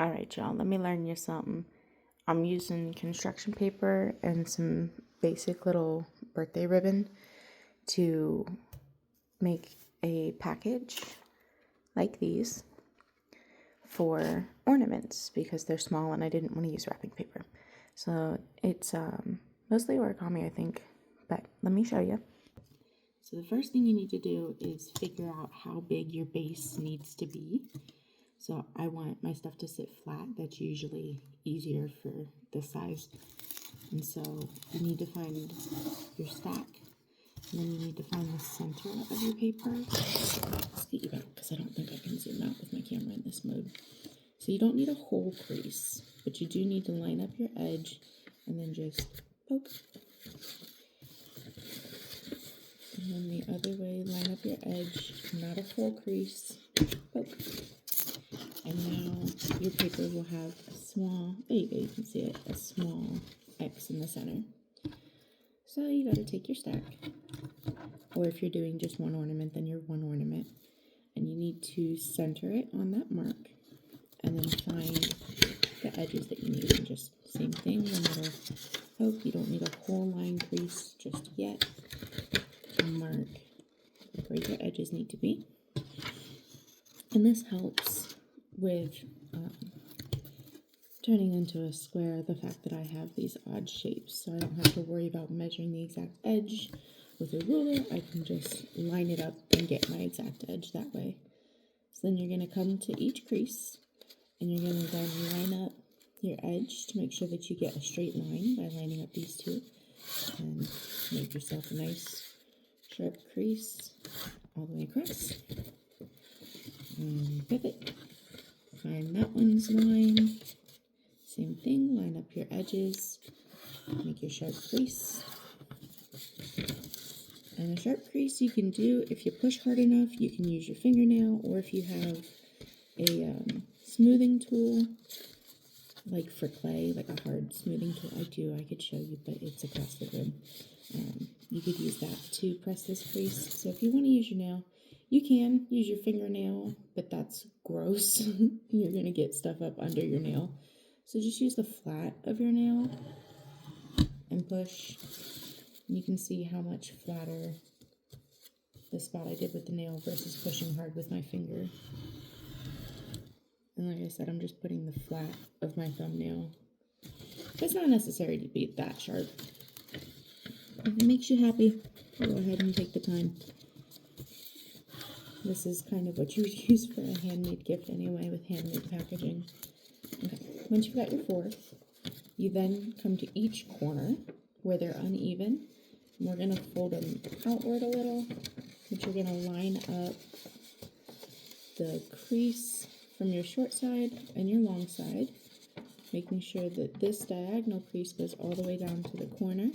Alright, y'all, let me learn you something. I'm using construction paper and some basic little birthday ribbon to make a package like these for ornaments because they're small and I didn't want to use wrapping paper. So it's mostly origami, I think, but let me show you. So the first thing you need to do is figure out how big your base needs to be. So I want my stuff to sit flat. That's usually easier for this size. And so you need to find your stack. And then you need to find the center of your paper. Let's get you back because I don't think I can zoom out with my camera in this mode. So you don't need a whole crease, but you do need to line up your edge and then just poke. And then the other way, line up your edge, not a full crease, poke. And now your paper will have a small, there you go, you can see it, a small X in the center. So you got to take your stack, or if you're doing just one ornament, then you're one ornament. And you need to center it on that mark, and then find the edges that you need. And just same thing, one little poke. You don't need a whole line crease just yet. Mark where your edges need to be. And this helps with turning into a square the fact that I have these odd shapes, so I don't have to worry about measuring the exact edge with a ruler. I can just line it up and get my exact edge that way. So then you're going to come to each crease and you're going to then line up your edge to make sure that you get a straight line by lining up these two, and make yourself a nice sharp crease all the way across. And pivot. Find that one's line. Same thing, line up your edges, make your sharp crease. And a sharp crease you can do, if you push hard enough, you can use your fingernail, or if you have a smoothing tool, like for clay, like a hard smoothing tool. I could show you, but it's across the room. You could use that to press this crease. So if you want to use your nail, you can use your fingernail, but that's gross. You're going to get stuff up under your nail. So just use the flat of your nail and push. And you can see how much flatter the spot I did with the nail versus pushing hard with my finger. And like I said, I'm just putting the flat of my thumbnail. It's not necessary to be that sharp. If it makes you happy, go ahead and take the time. This is kind of what you would use for a handmade gift anyway, with handmade packaging. Okay, once you've got your fourth, you then come to each corner where they're uneven. And we're going to fold them outward a little, but you're going to line up the crease from your short side and your long side, making sure that this diagonal crease goes all the way down to the corner.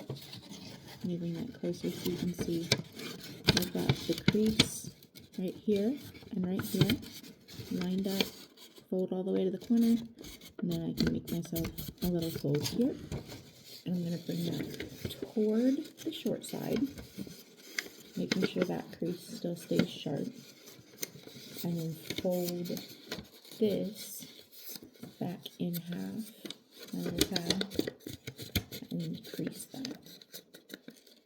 Let me bring that closer so you can see. I've got the crease right here and right here lined up, fold all the way to the corner, and then I can make myself a little fold here. And I'm going to bring that toward the short side, making sure that crease still stays sharp, and then fold this back in half, my little pad, and crease that.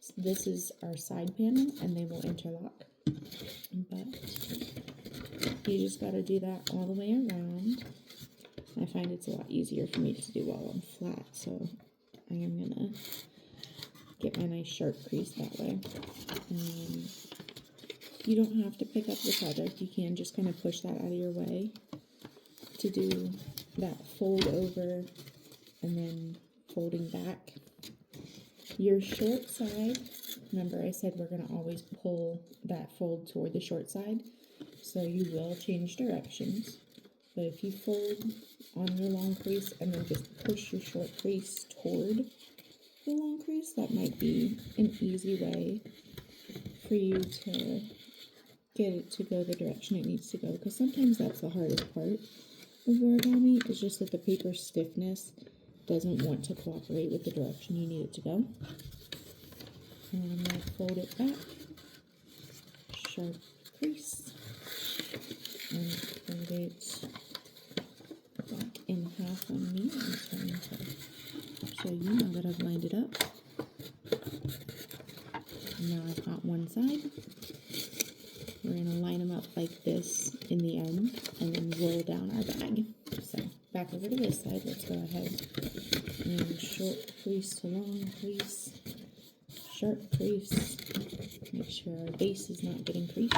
So this is our side panel, and they will interlock. But you just got to do that all the way around. I find it's a lot easier for me to do while I'm flat, so I am going to get my nice sharp crease that way. And you don't have to pick up the project. You can just kind of push that out of your way to do that fold over and then folding back. Your short side, remember I said we're going to always pull that fold toward the short side, so you will change directions. But if you fold on your long crease and then just push your short crease toward the long crease, that might be an easy way for you to get it to go the direction it needs to go, because sometimes that's the hardest part of origami, is just that the paper stiffness doesn't want to cooperate with the direction you need it to go. And I'm going to fold it back, sharp crease, and fold it back in on me. I'm trying to show you now that I've lined it up. Now I've got one side. We're going to line them up like this in the end and then roll down our bag. So back over to this side. Let's go ahead and short crease to long crease, sharp crease. Make sure our base is not getting creased.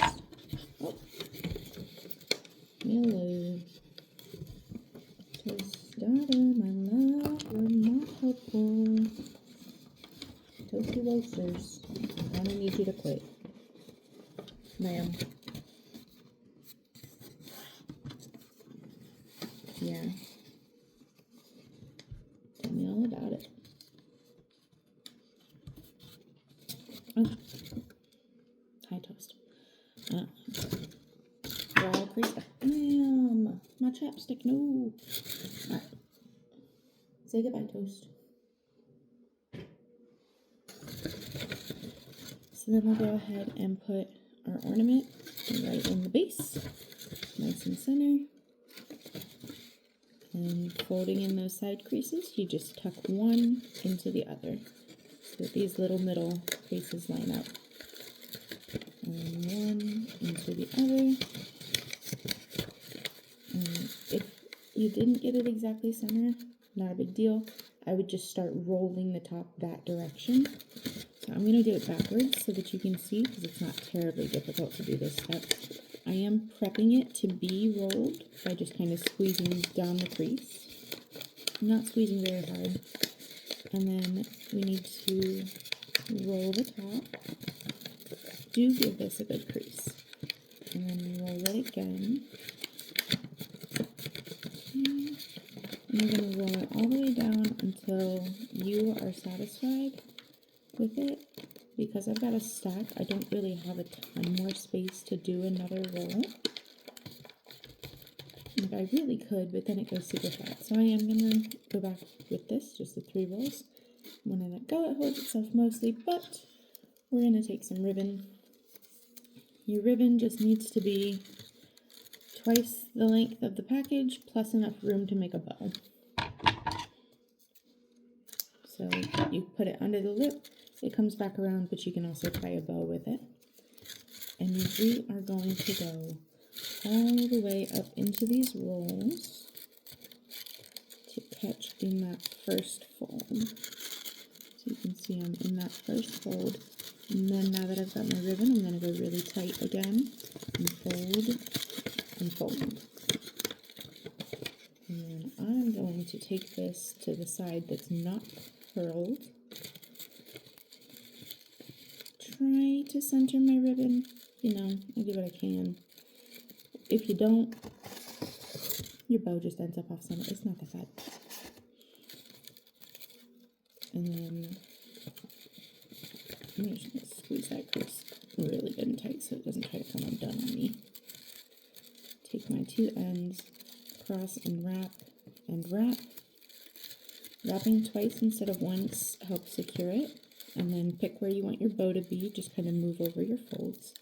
Oh, hello. Tostada, my love, you're not helpful. Toasty roasters, I'm gonna need you to quit, ma'am. Yeah. Tell me all about it. Oh. Hi, toast. We're all creased. Ma'am, my chapstick, no. All right. Say goodbye, toast. So then we'll go ahead and put our ornament right in the base, nice and center. And folding in those side creases, you just tuck one into the other so that these little middle creases line up. And one into the other. And if you didn't get it exactly center, not a big deal. I would just start rolling the top that direction. So I'm going to do it backwards so that you can see, because it's not terribly difficult to do this step. I am prepping it to be rolled by just kind of squeezing down the crease. I'm not squeezing very hard. And then we need to roll the top. Do give this a good crease. And then roll it again. And you're going to roll it all the way down until you are satisfied with it. Because I've got a stack, I don't really have a ton more space to do another roll. Like I really could, but then it goes super flat. So I am going to go back with this, just the 3 rolls. When I let go, it holds itself mostly, but we're going to take some ribbon. Your ribbon just needs to be twice the length of the package, plus enough room to make a bow. So you put it under the lip, it comes back around, but you can also tie a bow with it. And we are going to go all the way up into these rolls to catch in that first fold. So you can see I'm in that first fold. And then now that I've got my ribbon, I'm going to go really tight again and fold and fold. And then I'm going to take this to the side that's not curled. Try to center my ribbon. You know, I do what I can. If you don't, your bow just ends up off center. It's not that bad. And then I'm just going to squeeze that crease really good and tight so it doesn't try to come undone on me. Take my 2 ends, cross and wrap and wrap. Wrapping twice instead of once helps secure it. And then pick where you want your bow to be. Just kind of move over your folds.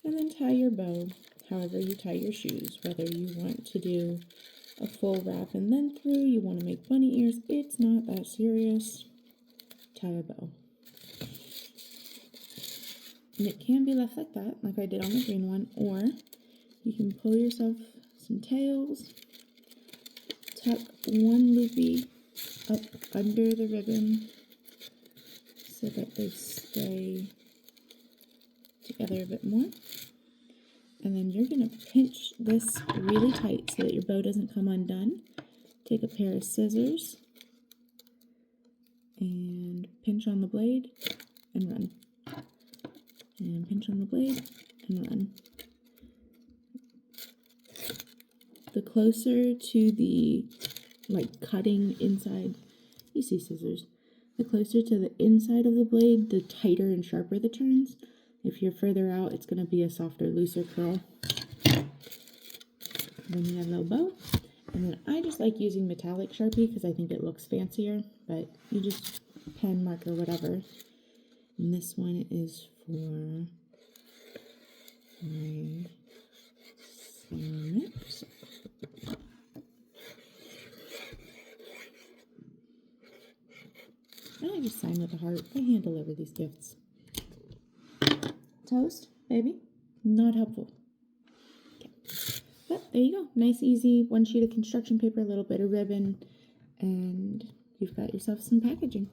And then tie your bow however you tie your shoes. Whether you want to do a full wrap and then through, you want to make bunny ears, it's not that serious. Tie a bow. And it can be left like that, like I did on the green one, or you can pull yourself some tails, tuck one loopy up under the ribbon so that they stay together a bit more. And then you're going to pinch this really tight so that your bow doesn't come undone. Take a pair of scissors and pinch on the blade and run. And pinch on the blade and run. The closer to the cutting inside, you see scissors, the closer to the inside of the blade, the tighter and sharper the turns. If you're further out, it's going to be a softer, looser curl. Then you have a little bow. And then I just like using metallic Sharpie because I think it looks fancier, but you just pen, marker, whatever. And this one is for my ceramics. I just sign with a heart. I hand deliver these gifts. Toast, baby? Not helpful. Okay. But there you go. Nice, easy, one sheet of construction paper, a little bit of ribbon, and you've got yourself some packaging.